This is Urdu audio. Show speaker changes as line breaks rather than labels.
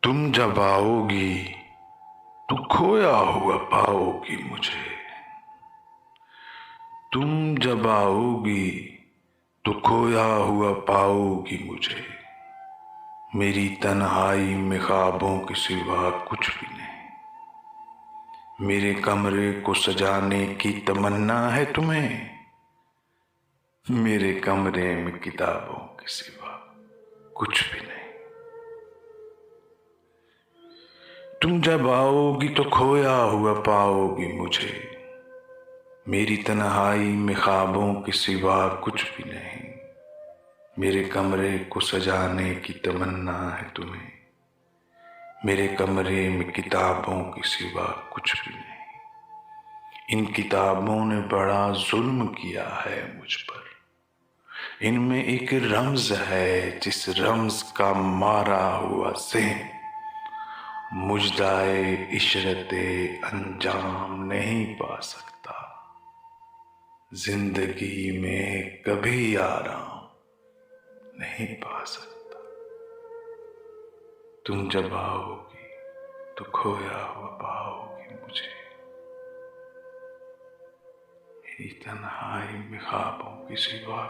تم جب آؤگی تو کھویا ہوا پاؤگی مجھے، تم جب آؤگی تو کھویا ہوا پاؤگی مجھے، میری تنہائی میں خوابوں کے سوا کچھ بھی نہیں، میرے کمرے کو سجانے کی تمنا ہے تمہیں، میرے کمرے میں کتابوں کے سوا کچھ بھی نہیں، تم جب آؤگی تو کھویا ہوا پاؤگی مجھے، میری تنہائی میں خوابوں کے سوا کچھ بھی نہیں، میرے کمرے کو سجانے کی تمنا ہے تمہیں، میرے کمرے میں کتابوں کے سوا کچھ بھی نہیں، ان کتابوں نے بڑا ظلم کیا ہے مجھ پر، ان میں ایک رمز ہے جس رمز کا مارا ہوا ذہن مژدائے عشرت انجام نہیں پا سکتا، زندگی میں کبھی آرام نہیں پا سکتا، تم جب آؤگی تو کھویا ہوا پاؤگی مجھے، میری تنہائی میں خوابوں کے سوا